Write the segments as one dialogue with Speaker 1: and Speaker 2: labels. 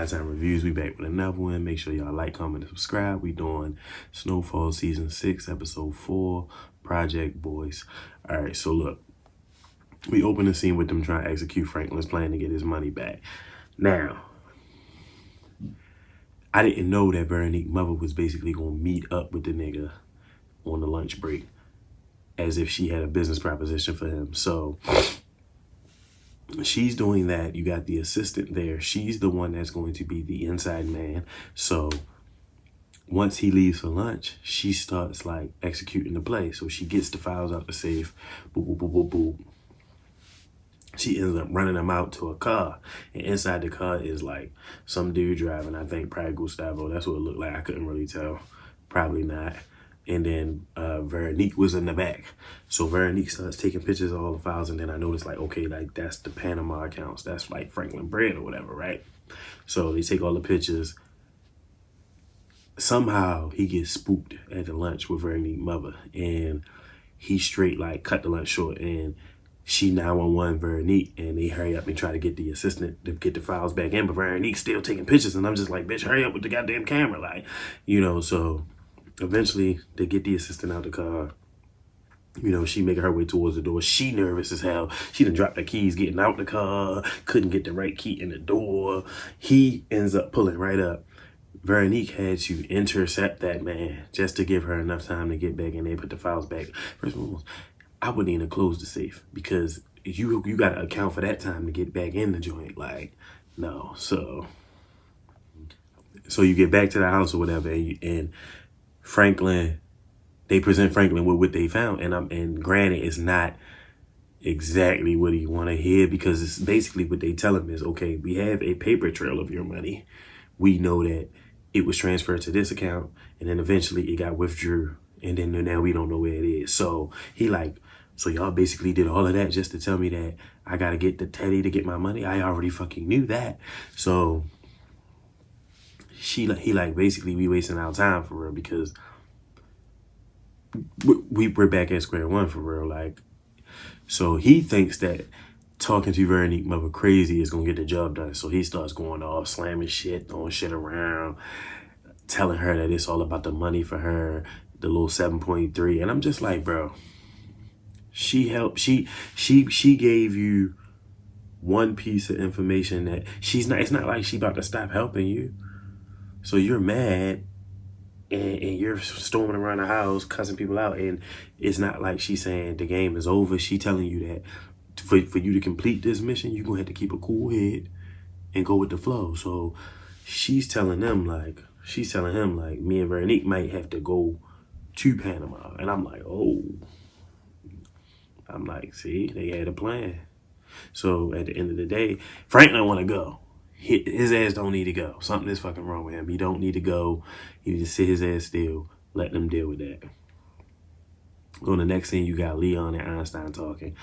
Speaker 1: High Time Reviews. We back with another one. Make sure y'all like, comment, and subscribe. We doing Snowfall Season 6, Episode 4, Project Boys. All right, so look. We open the scene with them trying to execute Franklin's plan to get his money back. Now, I didn't know that Veronique's mother was basically going to meet up with the nigga on the lunch break as if she had a business proposition for him. So she's doing that. You got the assistant there. She's the one that's going to be the inside man. So once he leaves for lunch, she starts like executing the play. So she gets the files out the safe. Boop, boop, boop, boop, boop. She ends up running them out to a car. And inside the car is like some dude driving, I think probably Gustavo. That's what it looked like. I couldn't really tell. Probably not. And then Veronique was in the back. So Veronique starts taking pictures of all the files. And then I noticed like, okay, like that's the Panama accounts. That's like Franklin Bread or whatever, right? So they take all the pictures. Somehow he gets spooked at the lunch with Veronique's mother. And he straight like cut the lunch short. And she 911 Veronique, and they hurry up and try to get the assistant to get the files back in, but Veronique's still taking pictures, and I'm just like, bitch, hurry up with the goddamn camera, like, you know. So eventually they get the assistant out the car. You know, she making her way towards the door. She nervous as hell. She done dropped the keys getting out the car, couldn't get the right key in the door. He ends up pulling right up. Veronique had to intercept that man just to give her enough time to get back in there, put the files back. First of all, I wouldn't even close the safe because you got to account for that time to get back in the joint. Like, no. So you get back to the house or whatever, and Franklin, they present Franklin with what they found, and granted, it's not exactly what he want to hear because it's basically what they tell him is, okay, we have a paper trail of your money. We know that it was transferred to this account, and then eventually it got withdrew, and then now we don't know where it is. So he like, so y'all basically did all of that just to tell me that I got to get the Teddy to get my money? I already fucking knew that. So he like, basically we wasting our time for real because we're back at square one for real. Like, so he thinks that talking to Veronique mother crazy is going to get the job done. So he starts going off, slamming shit, throwing shit around, telling her that it's all about the money for her, the little 7.3. And I'm just like, bro, she helped. She gave you one piece of information that it's not like she about to stop helping you. So you're mad and you're storming around the house, cussing people out. And it's not like she's saying the game is over. She telling you that for you to complete this mission, you're going to have to keep a cool head and go with the flow. So she's telling him like, me and Veronique might have to go to Panama. And I'm like, oh. I'm like, see, they had a plan. So at the end of the day, Franklin want to go. His ass don't need to go. Something is fucking wrong with him. He don't need to go. He need to sit his ass still. Let them deal with that. On the next scene, you got Leon and Einstein talking.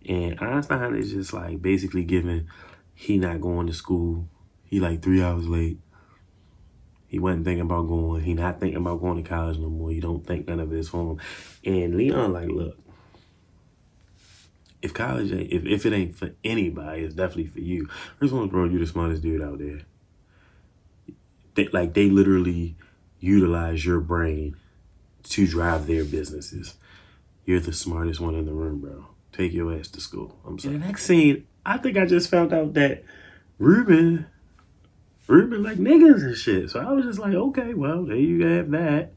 Speaker 1: And Einstein is just like basically giving, he not going to school. He like 3 hours late. He wasn't thinking about going. He not thinking about going to college no more. He don't think none of it is for him. And Leon like, look, if college ain't, if it ain't for anybody, it's definitely for you. First one, bro, you the smartest dude out there. They literally utilize your brain to drive their businesses. You're the smartest one in the room, bro. Take your ass to school. I'm sorry. In the next scene, I think I just found out that Ruben like niggas and shit. So I was just like, okay, well, there you have that.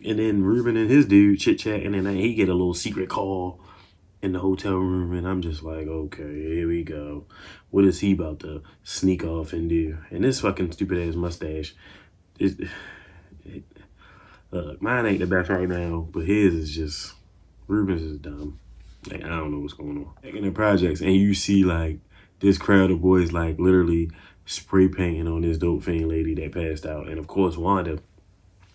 Speaker 1: And then Ruben and his dude chit-chatting, and then he get a little secret call in the hotel room, and I'm just like, okay, here we go. What is he about to sneak off and do? And this fucking stupid ass mustache, mine ain't the best right now, but his is just, Ruben's is dumb. Like, I don't know what's going on. Back in the projects, and you see like this crowd of boys like literally spray painting on this dope fiend lady that passed out. And of course, Wanda.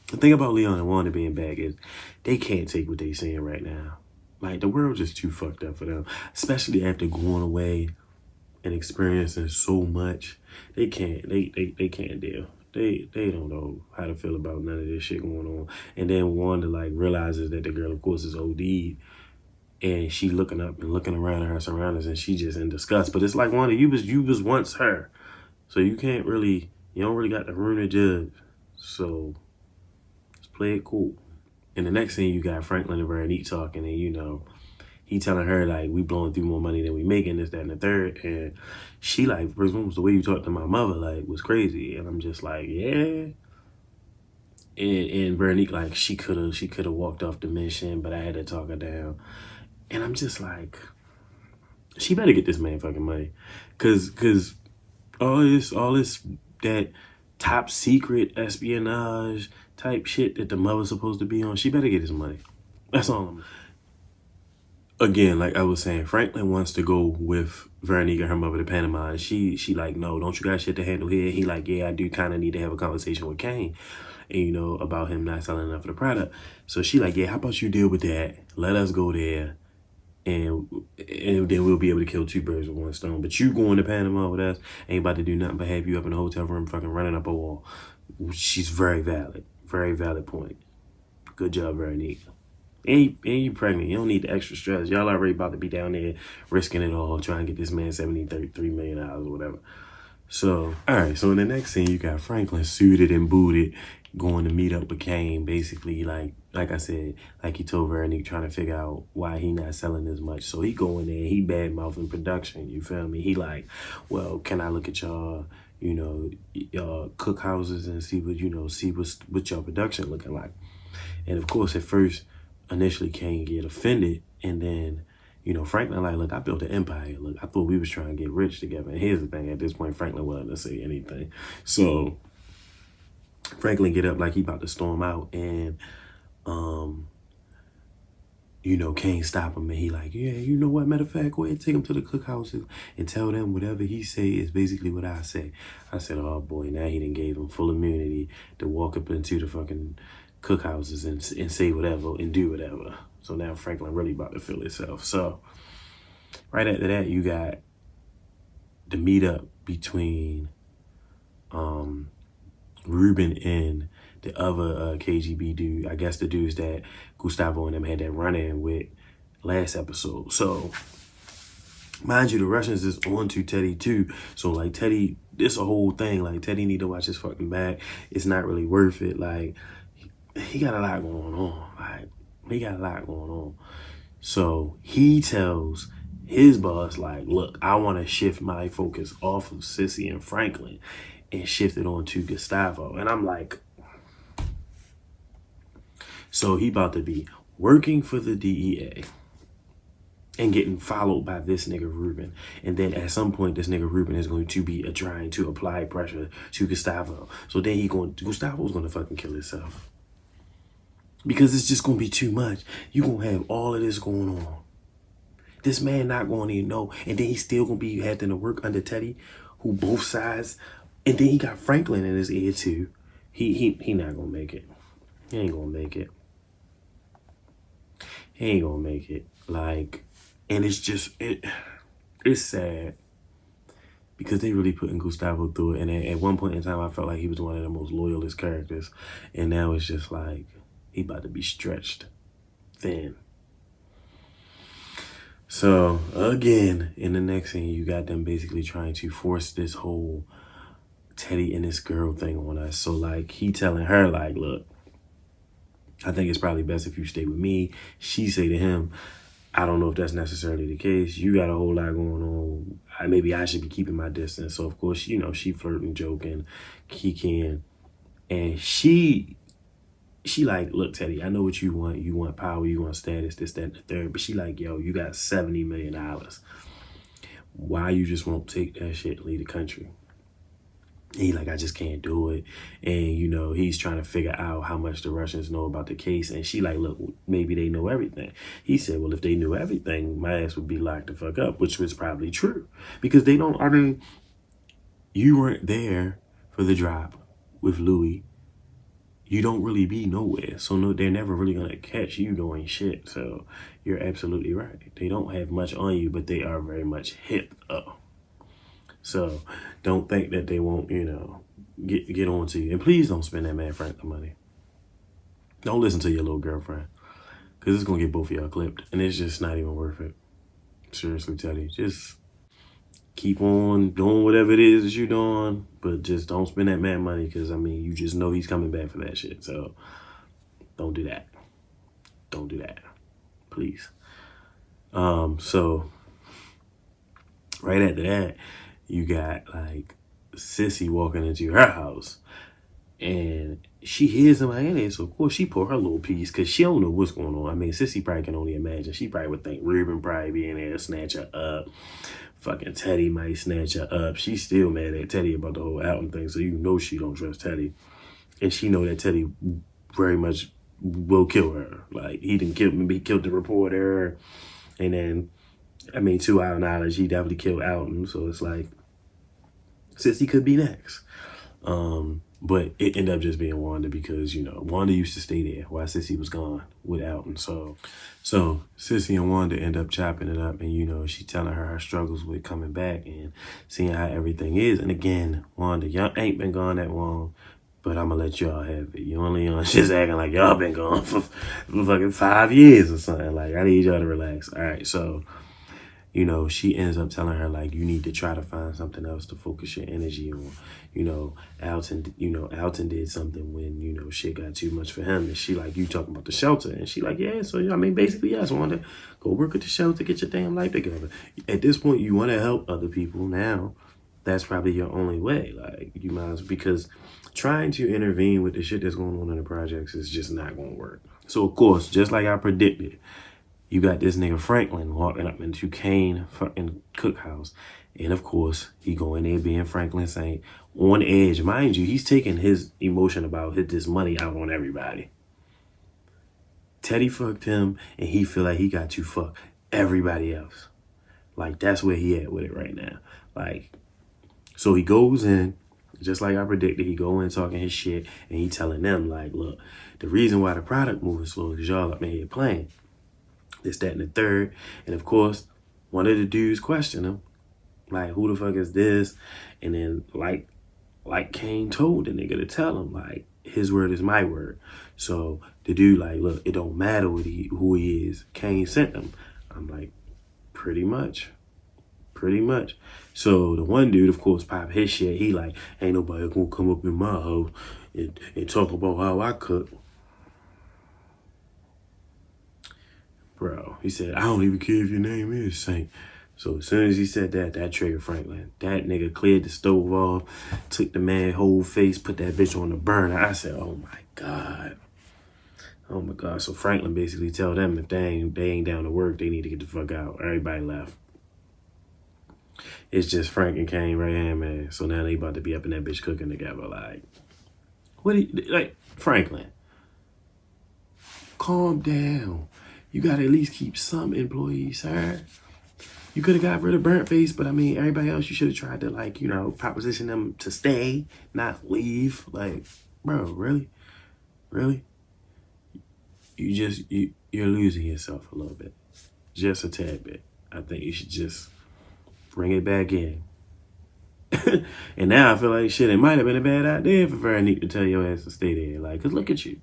Speaker 1: The thing about Leon and Wanda being back is they can't take what they saying right now. Like, the world's just too fucked up for them, especially after going away and experiencing so much. They can't deal. They don't know how to feel about none of this shit going on. And then Wanda like realizes that the girl, of course, is OD'd, and she looking up and looking around at her surroundings, and she just in disgust. But it's like, Wanda, you was once her. So you don't really got the room to judge. So let's play it cool. And the next thing you got Franklin and Veronique talking, and he telling her like we blowing through more money than we making, this, that, and the third. And she like, presumes the way you talked to my mother like was crazy. And I'm just like, yeah. And Veronique like she could have walked off the mission, but I had to talk her down. And I'm just like, she better get this man fucking money, cause all this that top secret espionage type shit that the mother's supposed to be on, she better get his money. That's all I'm. Again, like I was saying, Franklin wants to go with Veronique and her mother to Panama. And she like, no, don't you got shit to handle here? He like, yeah, I do kind of need to have a conversation with Kane, and about him not selling enough of the product. So she like, yeah, how about you deal with that? Let us go there, and then we'll be able to kill two birds with one stone. But you going to Panama with us ain't about to do nothing but have you up in the hotel room fucking running up a wall. She's very valid point. Good job, Veronique. And you pregnant. You don't need the extra stress. Y'all already about to be down there risking it all, trying to get this man $33 million or whatever. So, all right. So in the next scene, you got Franklin suited and booted, going to meet up with Kane. Basically, like I said, like he told Veronique, trying to figure out why he not selling as much. So he go in there, he bad mouthing production. You feel me? He like, well, can I look at y'all, cookhouses and see what your production looking like? And of course, at first, initially Kane get offended, and then Franklin like, look, I built an empire. Look, I thought we was trying to get rich together. And here's the thing: at this point, Franklin wasn't to say anything. So Franklin get up like he about to storm out, and Kane stop him, and he like, yeah, you know what? Matter of fact, go ahead and take him to the cookhouses and tell them whatever he say is basically what I say. I said, oh boy, now he done gave him full immunity to walk up into the fucking cookhouses and say whatever and do whatever. So now Franklin really about to feel himself. So right after that, you got the meetup between Ruben and the other KGB dude. I guess the dudes that Gustavo and them had that run-in with last episode. So mind you, the Russians is on to Teddy too. So like Teddy, this a whole thing. Like Teddy need to watch his fucking back. It's not really worth it. Like he got a lot going on. Like he got a lot going on. So he tells his boss, like, look, I want to shift my focus off of Sissy and Franklin and shift it on to Gustavo. And I'm like, so he about to be working for the DEA and getting followed by this nigga Ruben. And then at some point, this nigga Ruben is going to be trying to apply pressure to Gustavo. So then Gustavo's going to fucking kill himself. Because it's just going to be too much. You're going to have all of this going on. This man not going to even know. And then he's still going to be having to work under Teddy, who both sides. And then he got Franklin in his ear too. He not going to make it. He ain't going to make it. He ain't going to make it. Like, and it's just, it's sad. Because they really putting Gustavo through it. And at one point in time, I felt like he was one of the most loyalist characters. And now it's just like, he about to be stretched thin. So, again, in the next scene, you got them basically trying to force this whole Teddy and this girl thing on us. So, like, he telling her, like, look, I think it's probably best if you stay with me. She say to him, I don't know if that's necessarily the case. You got a whole lot going on. Maybe I should be keeping my distance. So, of course, she flirting, joking, kicking. And she like, look, Teddy, I know what you want. You want power, you want status, this, that, and the third. But she like, yo, you got $70 million. Why you just won't take that shit and leave the country? And he like, I just can't do it. And, he's trying to figure out how much the Russians know about the case. And she like, look, maybe they know everything. He said, well, if they knew everything, my ass would be locked the fuck up, which was probably true. Because you weren't there for the drop with Louis. You don't really be nowhere. So no, they're never really going to catch you doing shit. So you're absolutely right. They don't have much on you, but they are very much hip up. So don't think that they won't, get on to you. And please don't spend that man Franklin money. Don't listen to your little girlfriend. Because it's going to get both of y'all clipped. And it's just not even worth it. Seriously, Teddy. keep on doing whatever it is that you're doing, but just don't spend that man money because, I mean, you just know he's coming back for that shit. So don't do that. Don't do that. Please. So right after that, you got like Sissy walking into her house and she hears somebody in there. So of course she pull her little piece because she don't know what's going on. I mean, Sissy probably can only imagine. She probably would think Ruben probably be in there, snatch her up. Fucking Teddy might snatch her up. She's still mad at Teddy about the whole album thing, so you know she don't trust Teddy. And she know that Teddy very much will kill her. Like, he didn't kill me, he killed the reporter. And then, I mean, to our knowledge, he definitely killed Alton. So it's like, Sissy could be next. But it ended up just being Wanda because, you know, Wanda used to stay there while Sissy was gone with Alton. So Sissy and Wanda end up chopping it up, and, you know, she telling her struggles with coming back and seeing how everything is. And again, Wanda, y'all ain't been gone that long, but I'm gonna let y'all have it. You only just acting like y'all been gone for fucking 5 years or something. Like, I need y'all to relax. All right, so, you know, she ends up telling her, like, you need to try to find something else to focus your energy on. You know, Alton did something when, you know, shit got too much for him. And she like, you talking about the shelter. And she like, yeah, so, I mean, basically, yes, Wanda, go work at the shelter, get your damn life together. At this point, you want to help other people now. That's probably your only way. Like, you might as well, because trying to intervene with the shit that's going on in the projects is just not going to work. So, of course, just like I predicted, you got this nigga Franklin walking up into Kane fucking cookhouse. And of course, he go in there being Franklin Saint on edge. Mind you, he's taking his emotion about this money out on everybody. Teddy fucked him, and he feel like he got to fuck everybody else. Like, that's where he at with it right now. Like, so he goes in, just like I predicted, he go in talking his shit, and he telling them, like, look, the reason why the product moving slow is y'all up in here playing. This, that, and the third. And of course, one of the dudes questioned him. Like, who the fuck is this? And then, like Kane told the nigga to tell him, like, his word is my word. So the dude, like, look, it don't matter who he is. Kane sent him. I'm like, pretty much. So the one dude, of course, pop his shit. He like, ain't nobody gonna come up in my house and talk about how I cook. Bro, he said, I don't even care if your name is Saint. So as soon as he said that, that triggered Franklin. That nigga cleared the stove off, took the man's whole face, put that bitch on the burner. I said, oh my God. Oh my God. So Franklin basically tell them if they ain't down to work, they need to get the fuck out. Everybody left. It's just Frank and Kane right here, man. So now they about to be up in that bitch cooking together. Like, like, Franklin, calm down. You gotta at least keep some employees, sir. You could have got rid of Burnt Face, but I mean, everybody else, you should have tried to, like, you know, proposition them to stay, not leave. Like, bro, really? Really? You're losing yourself a little bit. Just a tad bit. I think you should just bring it back in. And now I feel like, shit, it might have been a bad idea for Veronique to tell your ass to stay there. Like, because look at you.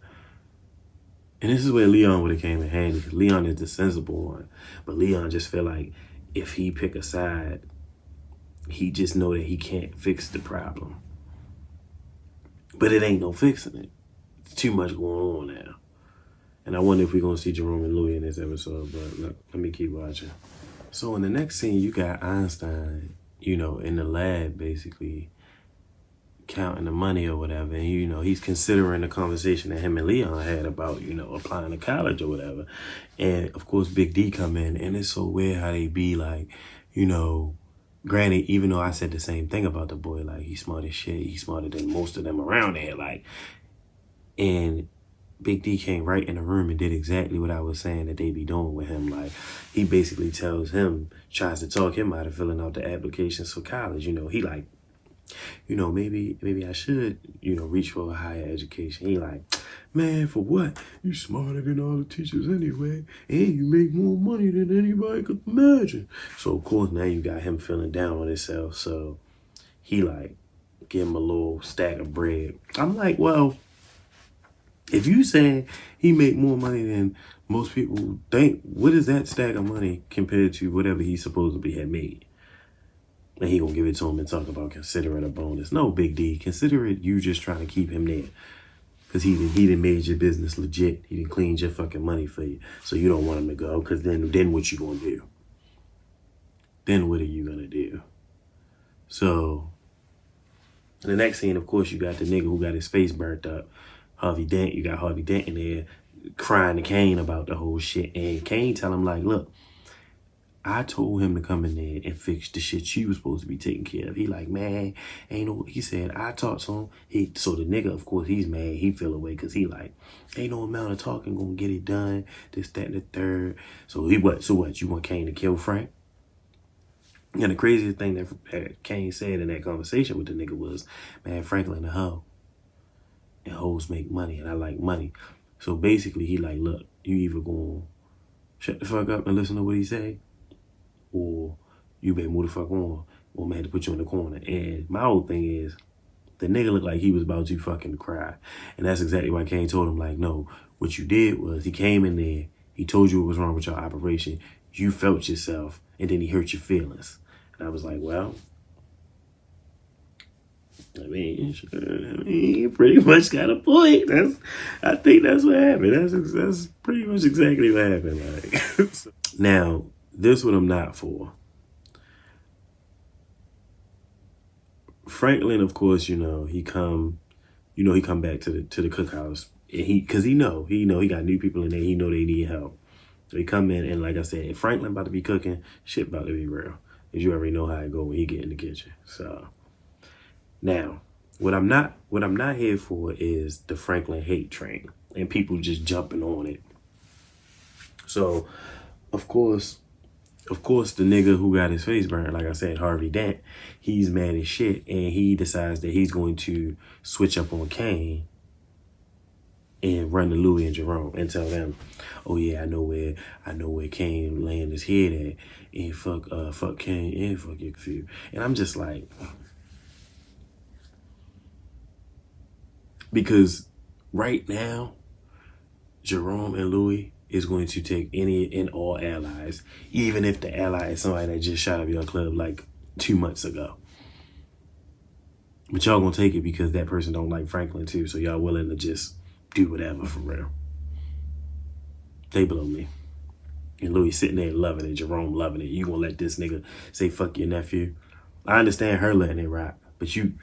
Speaker 1: And this is where Leon would have came in handy. Leon is the sensible one. But Leon just feel like if he pick a side, he just know that he can't fix the problem. But it ain't no fixing it. It's too much going on now. And I wonder if we're going to see Jerome and Louis in this episode. But look, let me keep watching. So in the next scene, you got Einstein, you know, in the lab, basically counting the money or whatever. And, you know, he's considering the conversation that him and Leon had about, you know, applying to college or whatever. And, of course, Big D come in. And it's so weird how they be like, you know, granted, even though I said the same thing about the boy, like, he's smart as shit. He's smarter than most of them around there. Like, and Big D came right in the room and did exactly what I was saying that they be doing with him. Like, he basically tells him, tries to talk him out of filling out the applications for college. You know, he like, you know, maybe I should, you know, reach for a higher education. He like, man, for what? You smarter than all the teachers anyway, and you make more money than anybody could imagine. So, of course, now you got him feeling down on himself. So he like, give him a little stack of bread. I'm like, well, if you saying he make more money than most people think, what is that stack of money compared to whatever he supposedly had made? And he gonna give it to him and talk about consider it a bonus. No, Big D, consider it you just trying to keep him there. Cause he done made your business legit. He done cleaned your fucking money for you. So you don't want him to go. Cause then what you gonna do? Then what are you gonna do? So the next scene, of course, you got the nigga who got his face burnt up. Harvey Dent, you got Harvey Dent in there crying to Kane about the whole shit. And Kane tell him like, look, I told him to come in there and fix the shit you was supposed to be taking care of. He like, man, ain't no, he said, I talked to him. So the nigga, of course, he's mad. He feel away because he like, ain't no amount of talking gonna get it done. This, that, and the third. So what, you want Kane to kill Frank? And the craziest thing that Kane said in that conversation with the nigga was, man, Franklin a hoe. And hoes make money, and I like money. So basically, he like, look, you either gonna shut the fuck up and listen to what he say, or you better move the fuck on, or I'm gonna have to put you in the corner. And my whole thing is, the nigga looked like he was about to fucking cry. And that's exactly why Kane told him, like, no, what you did was he came in there, he told you what was wrong with your operation, you felt yourself, and then he hurt your feelings. And I was like, well, I mean, you pretty much got a point. I think that's what happened. That's pretty much exactly what happened. Like, now, this what I'm not for. Franklin, of course, he come back to the cookhouse, and cause he know he got new people in there. He know they need help. So he come in, and like I said, if Franklin about to be cooking, shit about to be real. Cause you already know how it go when he get in the kitchen. So now, what I'm not here for is the Franklin hate train and people just jumping on it. So, of course, the nigga who got his face burned, like I said, Harvey Dent, he's mad as shit, and he decides that he's going to switch up on Kane and run to Louie and Jerome and tell them, oh yeah, I know where Kane laying his head at, and fuck Kane and fuck your few. And I'm just like, because right now, Jerome and Louie is going to take any and all allies, even if the ally is somebody that just shot up your club like 2 months ago. But y'all gonna take it because that person don't like Franklin too, so y'all willing to just do whatever for real. They blow me. And Louis sitting there loving it, Jerome loving it. You gonna let this nigga say fuck your nephew? I understand her letting it rock, but you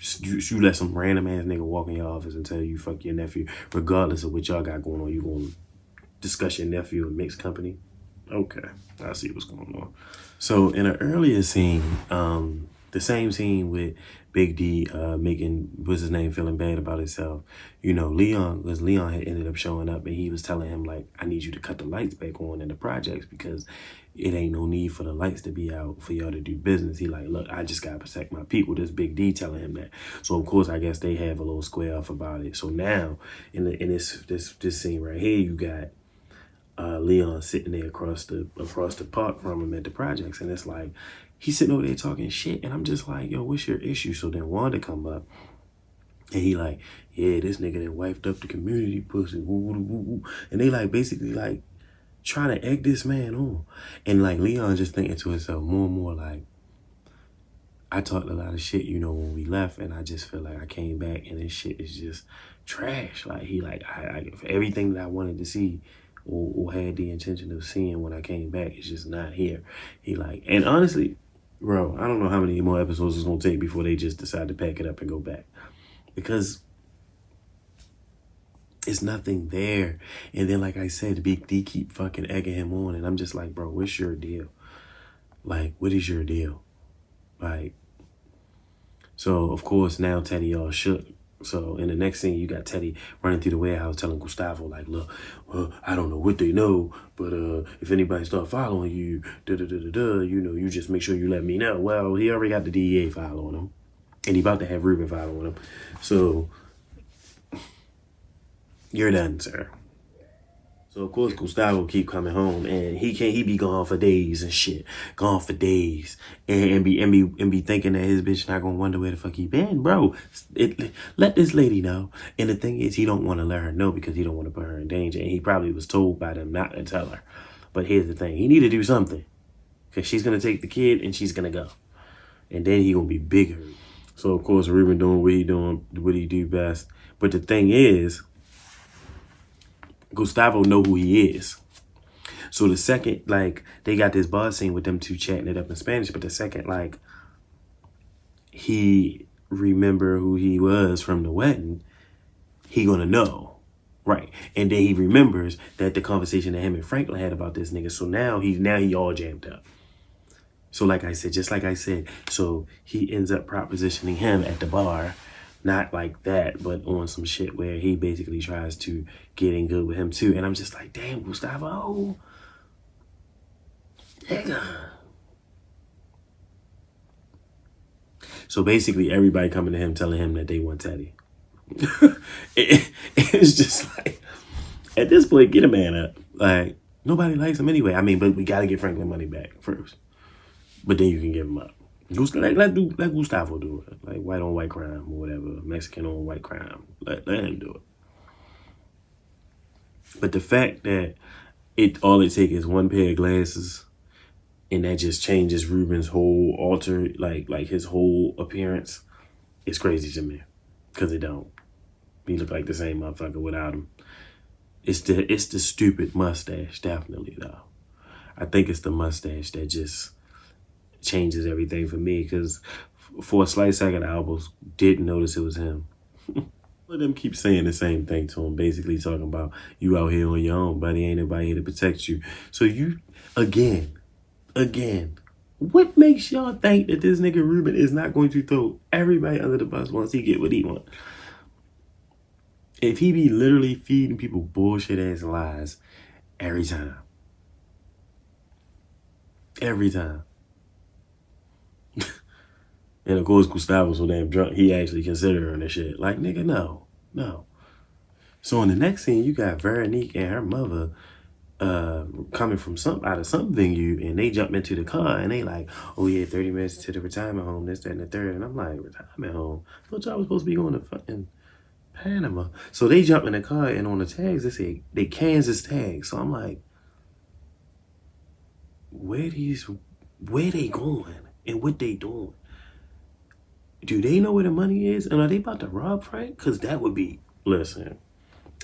Speaker 1: let some random ass nigga walk in your office and tell you fuck your nephew, regardless of what y'all got going on. You gonna discuss your nephew in mixed company? Okay, I see what's going on. So in an earlier scene, the same scene with Big D making what's his name feeling bad about himself, Leon had ended up showing up, and he was telling him like, I need you to cut the lights back on in the projects because it ain't no need for the lights to be out for y'all to do business. He like, look, I just gotta protect my people. This Big D telling him that. So of course I guess they have a little square off about it. So now in this scene right here, you got Leon sitting there across the park from him at the projects, and it's like he's sitting over there talking shit, and I'm just like, yo, what's your issue? So then Wanda come up, and he like, yeah, this nigga that wiped up the community pussy, woo, woo, woo, woo. And they like basically like trying to egg this man on, and like Leon just thinking to himself more and more like, I talked a lot of shit, when we left, and I just feel like I came back and this shit is just trash. Like he like I for everything that I wanted to see or had the intention of seeing when I came back, it's just not here. He like, and honestly, bro, I don't know how many more episodes it's gonna take before they just decide to pack it up and go back, because it's nothing there. And then like I said, Big D keep fucking egging him on, and I'm just like, bro, what's your deal? Like, what is your deal? Like, so of course now Teddy all shook. So in the next scene, you got Teddy running through the warehouse telling Gustavo, like, look, well, I don't know what they know, but if anybody start following you, you just make sure you let me know. Well, he already got the DEA following him, and he about to have Ruben following him. So you're done, sir. So of course Gustavo keep coming home, and he be gone for days and shit, and be thinking that his bitch not gonna wonder where the fuck he been, bro. Let this lady know. And the thing is, he don't want to let her know because he don't want to put her in danger, and he probably was told by them not to tell her. But here's the thing, he need to do something, because she's gonna take the kid and she's gonna go. And then he gonna be bigger. So of course Ruben doing what he do best. But the thing is, Gustavo know who he is. So the second, like, they got this buzz scene with them two chatting it up in Spanish, but the second, like, he remember who he was from the wedding, he gonna know. Right. And then he remembers that the conversation that him and Franklin had about this nigga. So now he all jammed up. So like I said, just like I said, so he ends up propositioning him at the bar. Not like that, but on some shit where he basically tries to get in good with him too. And I'm just like, damn, Gustavo. Nigga. So basically everybody coming to him telling him that they want Teddy. It's just like, at this point, get a man up. Like, nobody likes him anyway. I mean, but we got to get Franklin money back first. But then you can give him up. Let Gustavo do it. Like white on white crime or whatever. Mexican on white crime. Let him do it. But the fact that all it takes is one pair of glasses and that just changes Ruben's whole like his whole appearance, is crazy to me. Because it don't. He look like the same motherfucker without him. It's the stupid mustache, definitely, though. I think it's the mustache that just changes everything for me, because for a slight second, I almost didn't notice it was him. Let them keep saying the same thing to him, basically talking about, you out here on your own, buddy, ain't nobody here to protect you. So you, again, what makes y'all think that this nigga Ruben is not going to throw everybody under the bus once he get what he want? If he be literally feeding people bullshit ass lies every time. Every time. And of course, Gustavo's so damn drunk, he actually considered her and the shit. Like, nigga, no. So in the next scene, you got Veronique and her mother coming from out of some venue, and they jump into the car and they like, oh yeah, 30 minutes to the retirement home, this, that, and the third. And I'm like, retirement home? I thought y'all was supposed to be going to fucking Panama. So they jump in the car, and on the tags, they say they Kansas tags. So I'm like, where they going and what they doing? Do they know where the money is? And are they about to rob Frank? Because that would be, listen,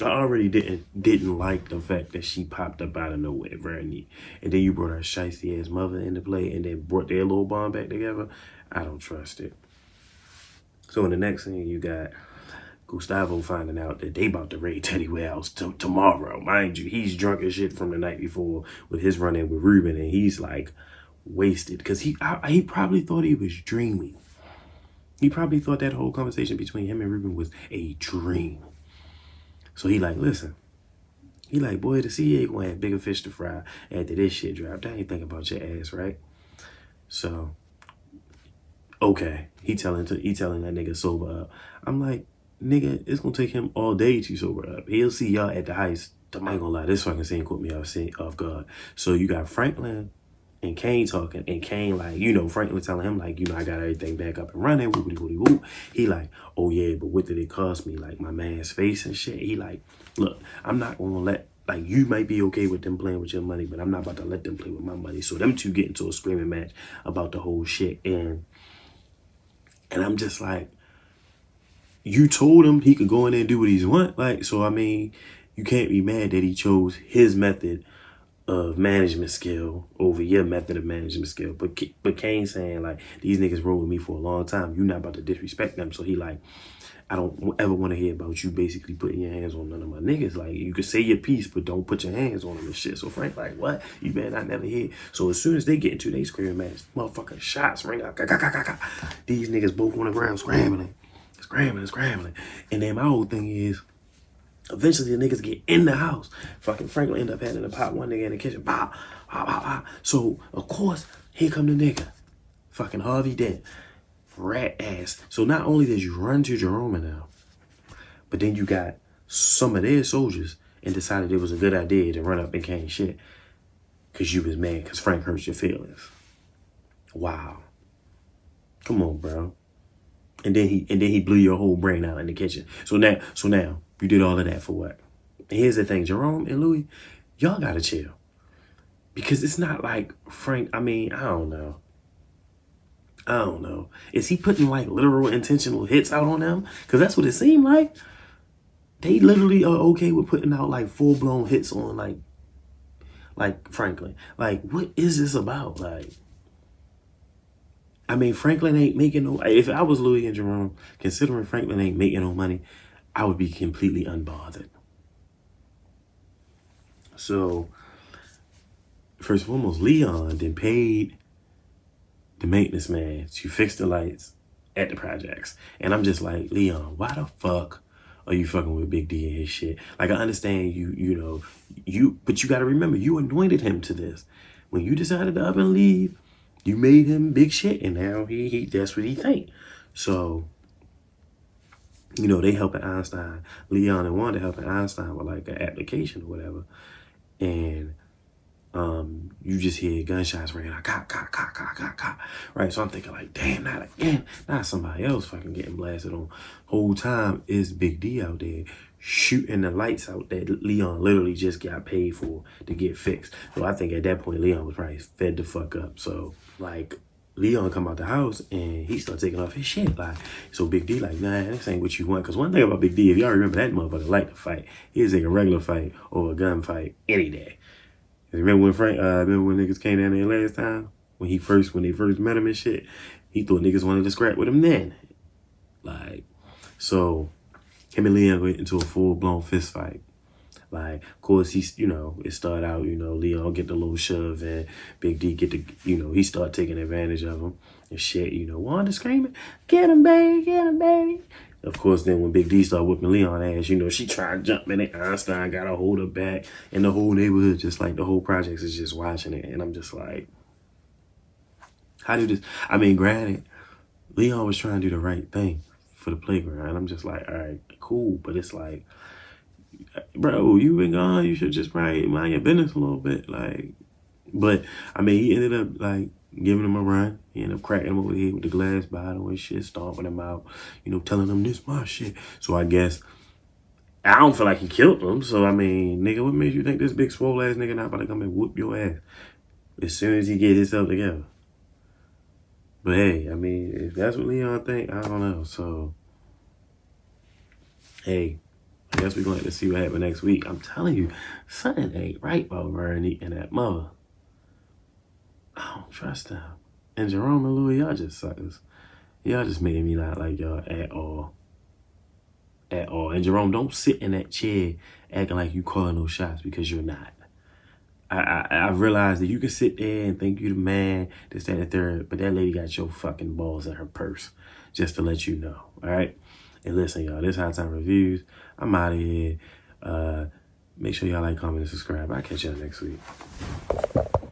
Speaker 1: I already didn't like the fact that she popped up out of nowhere, Veronique. And then you brought her shiesty ass mother into play and then brought their little bond back together. I don't trust it. So in the next scene, you got Gustavo finding out that they about to raid Teddy Warehouse tomorrow. Mind you, he's drunk as shit from the night before with his run-in with Ruben, and he's like wasted because he probably thought he was dreaming. He probably thought that whole conversation between him and Ruben was a dream. So he like, listen. He like, boy, the CA gonna have bigger fish to fry after this shit dropped. I ain't think about your ass, right? So, okay. He telling that nigga sober up. I'm like, nigga, it's gonna take him all day to sober up. He'll see y'all at the heist. I ain't gonna lie, this fucking scene caught me off guard. So you got Franklin and Kane talking, and Kane like, Franklin telling him like, I got everything back up and running, whoop-de-whoop-de-whoop. He like, oh yeah, but what did it cost me? Like my man's face and shit. He like, look, I'm not gonna let, like, you might be okay with them playing with your money, but I'm not about to let them play with my money. So them two get into a screaming match about the whole shit, and I'm just like, you told him he could go in there and do what he want, like, so I mean, you can't be mad that he chose his method of management skill over your method of management skill. But Kane saying like, these niggas roll with me for a long time, you not about to disrespect them. So he like, I don't ever want to hear about you basically putting your hands on none of my niggas. Like, you could say your piece, but don't put your hands on them and shit. So Frank like, what? You better not never hear. So as soon as they get into they screaming match, motherfucking shots ring out. These niggas both on the ground scrambling. And then my whole thing is, eventually the niggas get in the house. Fucking Franklin end up having to pop one nigga in the kitchen. Pop. So, of course, here come the nigga. Fucking Harvey Dent. Rat ass. So not only did you run to Jerome now, but then you got some of their soldiers and decided it was a good idea to run up and Kane shit. Because you was mad because Frank hurt your feelings. Wow. Come on, bro. And then he blew your whole brain out in the kitchen. So now you did all of that for what? And here's the thing, Jerome and Louis, y'all gotta chill. Because it's not like Frank, I mean, I don't know. I don't know. Is he putting like literal intentional hits out on them? Because that's what it seemed like. They literally are okay with putting out like full blown hits on like Franklin. Like, what is this about? Like, I mean, Franklin ain't making no. If I was Louis and Jerome, considering Franklin ain't making no money, I would be completely unbothered. So, first and foremost, Leon then paid the maintenance man to fix the lights at the projects. And I'm just like, Leon, why the fuck are you fucking with Big D and his shit? Like, I understand but you got to remember, you anointed him to this. When you decided to up and leave, you made him big shit, and now he that's what he think. So, they helping Einstein, Leon and Wanda helping Einstein with like an application or whatever. And you just hear gunshots ringing out, cop, cop, cop, cop, cop, cop. Right? So I'm thinking like, damn, not again. Not somebody else fucking getting blasted on. Whole time is Big D out there shooting the lights out that Leon literally just got paid for to get fixed. So I think at that point, Leon was probably fed the fuck up. So like, Leon come out the house and he start taking off his shit. Like, so Big D like, nah, this ain't what you want. Cause one thing about Big D, if y'all remember, that motherfucker like to fight. He'll take a regular fight or a gun fight any day. Remember when niggas came down there last time? When they first met him and shit, he thought niggas wanted to scrap with him then. Like, so him and Leon went into a full-blown fist fight. Like, of course, it started out, Leon get the little shove and Big D get the, he start taking advantage of him and shit, Wanda screaming, get him, baby, get him, baby. Of course, then when Big D started whipping Leon ass, she tried to jump in it. Einstein got to hold her back. And the whole neighborhood, just like the whole project is just watching it. And I'm just like, how do this? I mean, granted, Leon was trying to do the right thing for the playground. And I'm just like, all right, cool. But it's like, bro, you been gone. You should just probably mind your business a little bit. Like, but I mean, he ended up like giving him a run. He ended up cracking him over the head with the glass bottle and shit, stomping him out, telling him this my shit. So I guess I don't feel like he killed him. So I mean, nigga, what made you think this big swole ass nigga not about to come and whoop your ass as soon as he get himself together? But hey, I mean, if that's what Leon think, I don't know. So hey, I guess we're gonna have to see what happens next week. I'm telling you, something ain't right about Veronique and that mother. I don't trust them. And Jerome and Louis, y'all just suckers. Y'all just made me not like y'all at all. At all. And Jerome, don't sit in that chair acting like you calling those shots because you're not. I realized that you can sit there and think you the man, this, that, and the third, but that lady got your fucking balls in her purse. Just to let you know. All right? And listen, y'all, this High Time Reviews. I'm out of here. Make sure y'all like, comment, and subscribe. I'll catch y'all next week.